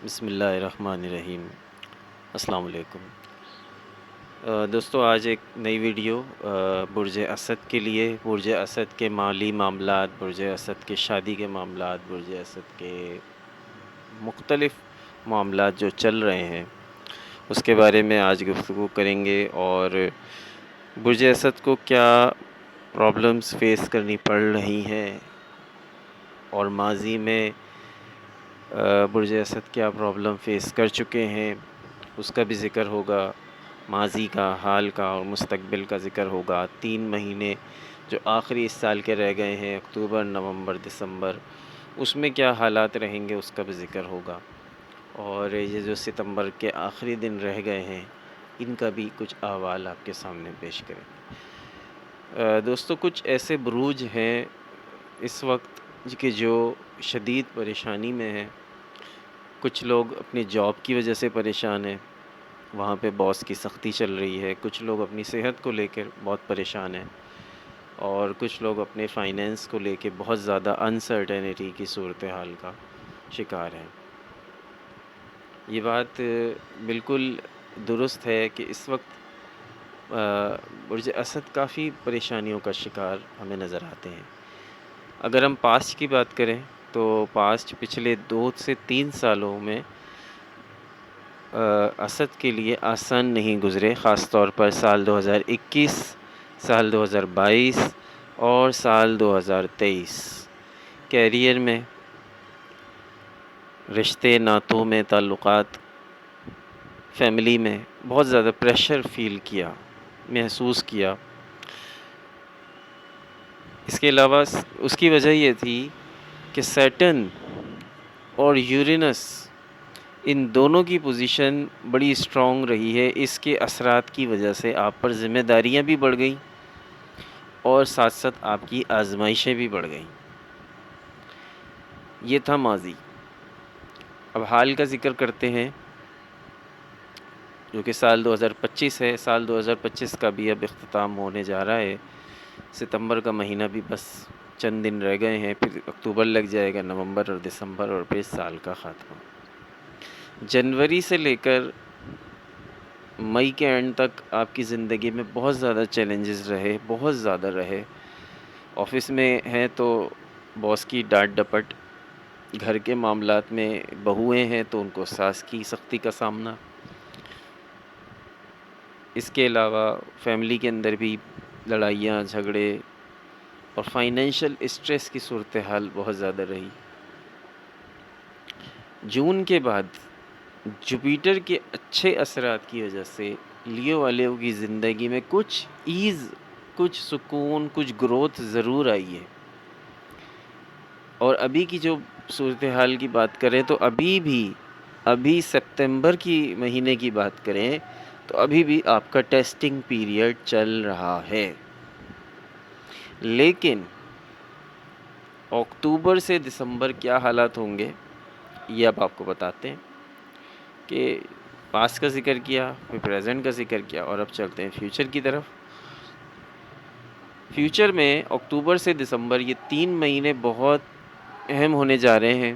بسم اللہ الرحمن الرحیم۔ السلام علیکم دوستو، آج ایک نئی ویڈیو برج اسد کے لیے، برج اسد کے مالی معاملات، برج اسد کے شادی کے معاملات، برج اسد کے مختلف معاملات جو چل رہے ہیں اس کے بارے میں آج گفتگو کریں گے، اور برج اسد کو کیا پرابلمز فیس کرنی پڑ رہی ہیں اور ماضی میں برج اسد کیا پرابلم فیس کر چکے ہیں اس کا بھی ذکر ہوگا، ماضی کا، حال کا اور مستقبل کا ذکر ہوگا۔ 3 مہینے جو آخری اس سال کے رہ گئے ہیں، اکتوبر، نومبر، دسمبر، اس میں کیا حالات رہیں گے اس کا بھی ذکر ہوگا، اور یہ جو ستمبر کے آخری دن رہ گئے ہیں ان کا بھی کچھ احوال آپ کے سامنے پیش کریں گے۔ دوستو، کچھ ایسے بروج ہیں اس وقت کہ جو شدید پریشانی میں ہیں۔ کچھ لوگ اپنی جاب کی وجہ سے پریشان ہیں، وہاں پہ باس کی سختی چل رہی ہے۔ کچھ لوگ اپنی صحت کو لے کر بہت پریشان ہیں، اور کچھ لوگ اپنے فائنینس کو لے کے بہت زیادہ انسرٹینٹی کی صورتحال کا شکار ہیں۔ یہ بات بالکل درست ہے کہ اس وقت برج اسد کافی پریشانیوں کا شکار ہمیں نظر آتے ہیں۔ اگر ہم پاسٹ کی بات کریں تو پاسٹ پچھلے 2 سے 3 سالوں میں اسد کے لیے آسان نہیں گزرے، خاص طور پر سال 2021، سال 2022 اور سال 2023۔ کیریئر میں، رشتے ناتوں میں، تعلقات، فیملی میں بہت زیادہ پریشر فیل کیا، محسوس کیا۔ اس کے علاوہ اس کی وجہ یہ تھی کہ سیٹرن اور یورینس، ان دونوں کی پوزیشن بڑی اسٹرانگ رہی ہے۔ اس کے اثرات کی وجہ سے آپ پر ذمہ داریاں بھی بڑھ گئیں اور ساتھ ساتھ آپ کی آزمائشیں بھی بڑھ گئیں۔ یہ تھا ماضی۔ اب حال کا ذکر کرتے ہیں جو کہ سال 2025 ہے۔ سال 2025 کا بھی اب اختتام ہونے جا رہا ہے۔ ستمبر کا مہینہ بھی بس چند دن رہ گئے ہیں، پھر اکتوبر لگ جائے گا، نومبر اور دسمبر، اور پھر سال کا خاتمہ۔ جنوری سے لے کر مئی کے اینڈ تک آپ کی زندگی میں بہت زیادہ چیلنجز رہے، بہت زیادہ رہے۔ آفس میں ہیں تو باس کی ڈانٹ ڈپٹ، گھر کے معاملات میں بہوئیں ہیں تو ان کو ساس کی سختی کا سامنا، اس کے علاوہ فیملی کے اندر بھی لڑائیاں، جھگڑے اور فائنینشیل اسٹریس کی صورتحال بہت زیادہ رہی۔ جون کے بعد جوپیٹر کے اچھے اثرات کی وجہ سے لیو والوں کی زندگی میں کچھ ایز، کچھ سکون، کچھ گروتھ ضرور آئی ہے۔ اور ابھی کی جو صورتحال کی بات کریں تو ابھی سپتمبر کی مہینے کی بات کریں تو ابھی بھی آپ کا ٹیسٹنگ پیریڈ چل رہا ہے، لیکن اکتوبر سے دسمبر کیا حالات ہوں گے یہ اب آپ کو بتاتے ہیں۔ کہ پاسٹ کا ذکر کیا، پھر پریزنٹ کا ذکر کیا، اور اب چلتے ہیں فیوچر کی طرف۔ فیوچر میں اکتوبر سے دسمبر یہ 3 مہینے بہت اہم ہونے جا رہے ہیں۔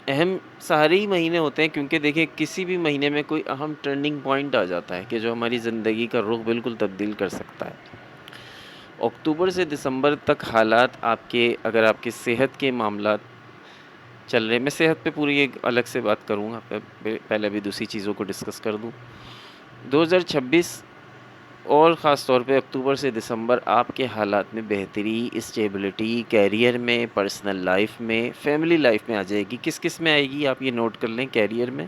اہم سارے ہی مہینے ہوتے ہیں، کیونکہ دیکھیں کسی بھی مہینے میں کوئی اہم ٹرننگ پوائنٹ آ جاتا ہے کہ جو ہماری زندگی کا رخ بالکل تبدیل کر سکتا ہے۔ اکتوبر سے دسمبر تک حالات اگر آپ کے صحت کے معاملات چل رہے ہیں، میں صحت پہ پوری ایک الگ سے بات کروں گا، پہلے بھی دوسری چیزوں کو ڈسکس کر دوں۔ 2026 اور خاص طور پہ اکتوبر سے دسمبر آپ کے حالات میں بہتری، اسٹیبلٹی، کیریئر میں، پرسنل لائف میں، فیملی لائف میں آ جائے گی۔ کس میں آئے گی آپ یہ نوٹ کر لیں۔ کیریئر میں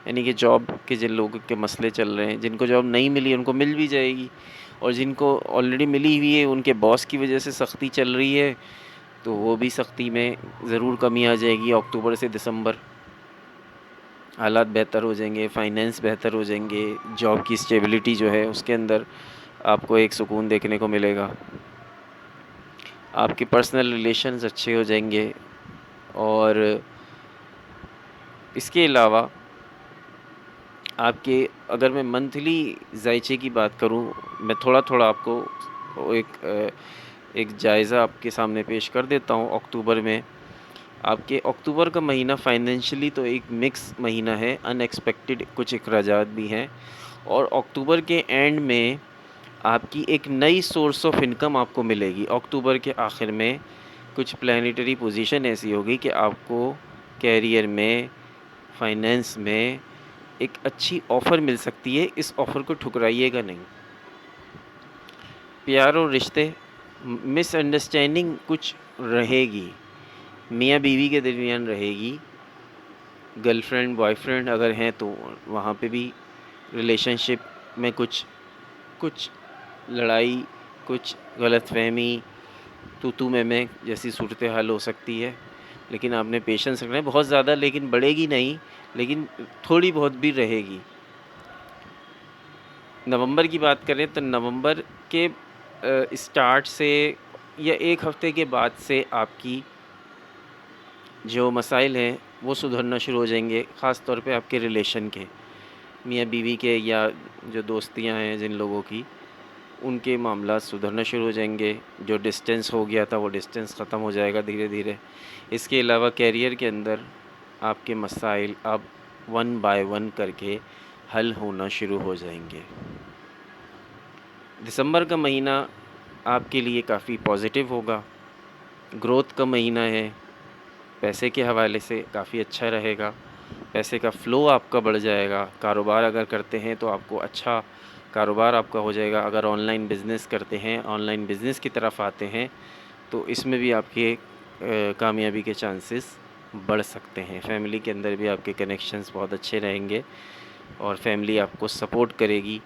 یعنی کہ جاب کے جن لوگوں کے مسئلے چل رہے ہیں، جن کو جاب نہیں ملی ان کو مل بھی جائے گی، اور جن کو آلریڈی ملی ہوئی ہے ان کے باس کی وجہ سے سختی چل رہی ہے تو وہ بھی سختی میں ضرور کمی آ جائے گی۔ اکتوبر سے دسمبر حالات بہتر ہو جائیں گے، فائنینس بہتر ہو جائیں گے، جاب کی اسٹیبلٹی جو ہے اس کے اندر آپ کو ایک سکون دیکھنے کو ملے گا، آپ کے پرسنل ریلیشنز اچھے ہو جائیں گے۔ اور اس کے علاوہ آپ کے، اگر میں منتھلی ذائچے کی بات کروں، میں تھوڑا آپ کو ایک جائزہ آپ کے سامنے پیش کر دیتا ہوں۔ اکتوبر میں آپ کے اکتوبر کا مہینہ فائنینشلی تو ایک مکس مہینہ ہے، ان ایکسپیکٹڈ کچھ اخراجات بھی ہیں، اور اکتوبر کے اینڈ میں آپ کی ایک نئی سورس آف انکم آپ کو ملے گی۔ اکتوبر کے آخر میں کچھ پلانیٹری پوزیشن ایسی ہوگی کہ آپ کو کیریئر میں، فائنینس میں ایک اچھی آفر مل سکتی ہے، اس آفر کو ٹھکرائیے گا نہیں۔ پیار اور رشتے، مس انڈرسٹینڈنگ کچھ رہے گی، میاں بیوی کے درمیان رہے گی، گرل فرینڈ بوائے فرینڈ اگر ہیں تو وہاں پہ بھی ریلیشن شپ میں کچھ لڑائی، کچھ غلط فہمی، تو میں جیسی صورتحال ہو سکتی ہے، لیکن آپ نے پیشنس رکھنا ہے، بہت زیادہ لیکن بڑھے گی نہیں، لیکن تھوڑی بہت بھی رہے گی۔ نومبر کی بات کریں تو نومبر کے اسٹارٹ سے یا ایک ہفتے کے بعد سے آپ کی جو مسائل ہیں وہ سدھرنا شروع ہو جائیں گے، خاص طور پہ آپ کے ریلیشن کے، میاں بیوی کے، یا جو دوستیاں ہیں جن لوگوں کی، ان کے معاملات سدھرنا شروع ہو جائیں گے۔ جو ڈسٹینس ہو گیا تھا وہ ڈسٹینس ختم ہو جائے گا دھیرے دھیرے۔ اس کے علاوہ کیریئر کے اندر آپ کے مسائل اب 1 بائی 1 کر کے حل ہونا شروع ہو جائیں گے۔ دسمبر کا مہینہ آپ کے لیے کافی پازیٹیو ہوگا، گروتھ کا مہینہ ہے، پیسے کے حوالے سے کافی اچھا رہے گا، پیسے کا فلو آپ کا بڑھ جائے گا۔ کاروبار اگر کرتے ہیں تو آپ کو اچھا کاروبار آپ کا ہو جائے گا، اگر آن لائن بزنس کرتے ہیں، آن لائن بزنس کی طرف آتے ہیں تو اس میں بھی آپ کے کامیابی کے چانسز بڑھ سکتے ہیں۔ فیملی کے اندر بھی آپ کے کنیکشنز بہت اچھے رہیں گے اور فیملی آپ کو سپورٹ کرے گی،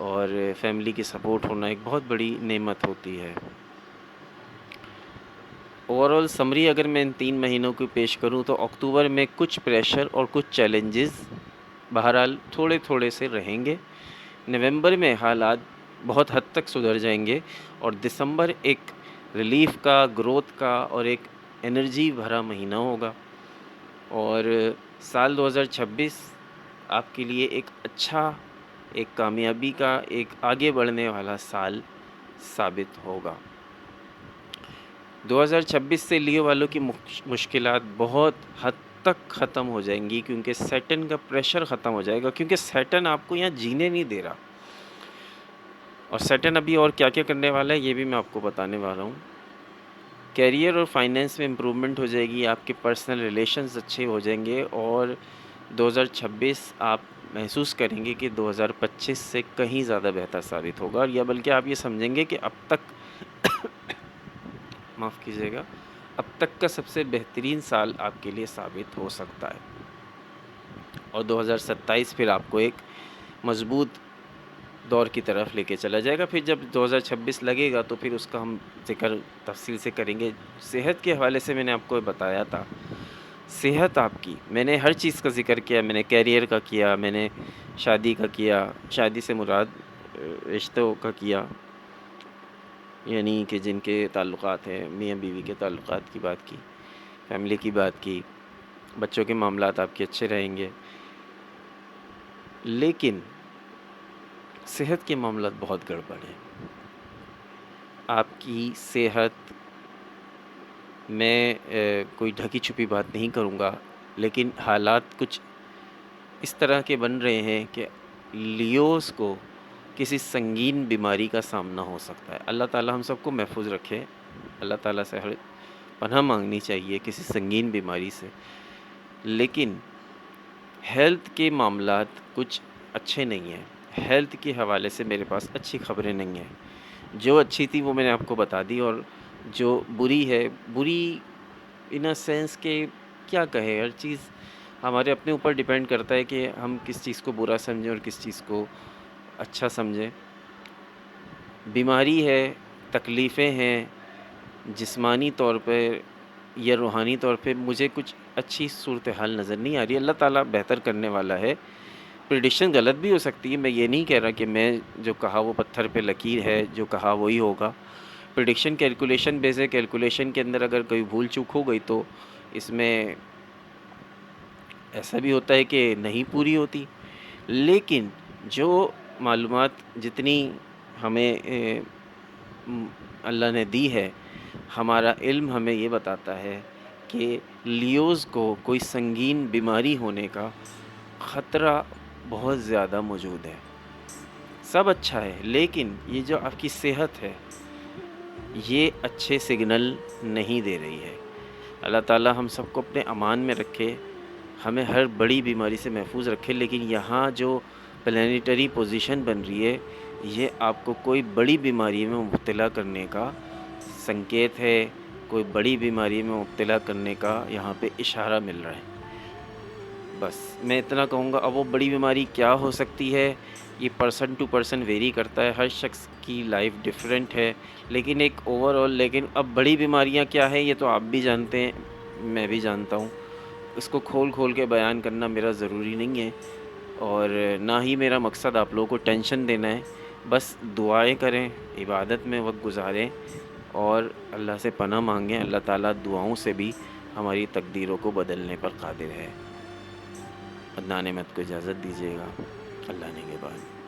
اور فیملی کی سپورٹ ہونا ایک بہت بڑی نعمت ہوتی ہے۔ اوورآل سمری اگر میں ان 3 مہینوں کو پیش کروں تو اکتوبر میں کچھ پریشر اور کچھ چیلنجز بہرحال تھوڑے تھوڑے سے رہیں گے، نومبر میں حالات بہت حد تک سدھر جائیں گے، اور دسمبر ایک ریلیف کا، گروتھ کا اور ایک انرجی بھرا مہینہ ہوگا، اور سال 2026 آپ کے لیے ایک اچھا، ایک کامیابی کا، ایک آگے بڑھنے والا سال ثابت ہوگا۔ 2026 سے لیو والوں کی مشکلات بہت حد تک ختم ہو جائیں گی، کیونکہ سیٹرن کا پریشر ختم ہو جائے گا، کیونکہ سیٹرن آپ کو یہاں جینے نہیں دے رہا، اور سیٹرن ابھی اور کیا کیا کرنے والا ہے یہ بھی میں آپ کو بتانے والا ہوں۔ کیریئر اور فائنینس میں امپرومنٹ ہو جائے گی، آپ کے پرسنل ریلیشنز اچھے ہو جائیں گے، اور 2026 آپ محسوس کریں گے کہ 2025 سے کہیں زیادہ بہتر ثابت ہوگا، اور یا بلکہ آپ یہ سمجھیں گے کہ اب تک معاف کیجیے گا، اب تک کا سب سے بہترین سال آپ کے لیے ثابت ہو سکتا ہے، اور 2027 پھر آپ کو ایک مضبوط دور کی طرف لے کے چلا جائے گا۔ پھر جب 2026 لگے گا تو پھر اس کا ہم ذکر تفصیل سے کریں گے۔ صحت کے حوالے سے میں نے آپ کو بتایا تھا، صحت آپ کی، میں نے ہر چیز کا ذکر کیا، میں نے کیریئر کا کیا، میں نے شادی کا کیا، شادی سے مراد رشتوں کا کیا، یعنی کہ جن کے تعلقات ہیں، میاں بیوی کے تعلقات کی بات کی، فیملی کی بات کی، بچوں کے معاملات آپ کے اچھے رہیں گے، لیکن صحت کے معاملات بہت گڑبڑ ہیں۔ آپ کی صحت میں کوئی ڈھکی چھپی بات نہیں کروں گا، لیکن حالات کچھ اس طرح کے بن رہے ہیں کہ لیوز کو کسی سنگین بیماری کا سامنا ہو سکتا ہے۔ اللہ تعالیٰ ہم سب کو محفوظ رکھے، اللہ تعالیٰ سے ہر پناہ مانگنی چاہیے کسی سنگین بیماری سے، لیکن ہیلتھ کے معاملات کچھ اچھے نہیں ہیں۔ ہیلتھ کے حوالے سے میرے پاس اچھی خبریں نہیں ہیں، جو اچھی تھی وہ میں نے آپ کو بتا دی، اور جو بری ہے، بری ان اے سینس کہ کیا کہے، ہر چیز ہمارے اپنے اوپر ڈیپینڈ کرتا ہے کہ ہم کس چیز کو برا سمجھیں اور کس چیز کو اچھا سمجھیں۔ بیماری ہے، تکلیفیں ہیں، جسمانی طور پہ یا روحانی طور پہ مجھے کچھ اچھی صورتحال نظر نہیں آ رہی۔ اللہ تعالیٰ بہتر کرنے والا ہے، پریڈکشن غلط بھی ہو سکتی ہے، میں یہ نہیں کہہ رہا کہ میں جو کہا وہ پتھر پہ لکیر ہے، جو کہا وہی ہوگا۔ پریڈکشن کیلکولیشن بیس ہے، کیلکولیشن کے اندر اگر کوئی بھول چوک ہو گئی تو اس میں ایسا بھی ہوتا ہے کہ نہیں پوری ہوتی، لیکن جو معلومات جتنی ہمیں اللہ نے دی ہے، ہمارا علم ہمیں یہ بتاتا ہے کہ لیوز کو کوئی سنگین بیماری ہونے کا خطرہ بہت زیادہ موجود ہے۔ سب اچھا ہے، لیکن یہ جو آپ کی صحت ہے یہ اچھے سگنل نہیں دے رہی ہے۔ اللہ تعالیٰ ہم سب کو اپنے امان میں رکھے، ہمیں ہر بڑی بیماری سے محفوظ رکھے، لیکن یہاں جو پلانیٹری پوزیشن بن رہی ہے یہ آپ کو کوئی بڑی بیماری میں مبتلا کرنے کا سنکیت ہے، کوئی بڑی بیماری میں مبتلا کرنے کا یہاں پہ اشارہ مل رہا ہے۔ بس میں اتنا کہوں گا۔ اب وہ بڑی بیماری کیا ہو سکتی ہے یہ پرسن ٹو پرسن ویری کرتا ہے، ہر شخص کی لائف ڈیفرنٹ ہے، لیکن ایک اوور آل لیکن اب بڑی بیماریاں کیا ہے یہ تو آپ بھی جانتے ہیں، میں بھی جانتا ہوں۔ اس کو کھول کھول کے بیان کرنا میرا ضروری نہیں ہے، اور نہ ہی میرا مقصد آپ لوگوں کو ٹینشن دینا ہے۔ بس دعائیں کریں، عبادت میں وقت گزاریں اور اللہ سے پناہ مانگیں۔ اللہ تعالیٰ دعاؤں سے بھی ہماری تقدیروں کو بدلنے پر قادر ہے۔ عدنان احمد کو اجازت دیجیے گا، اللہ نے کے بعد۔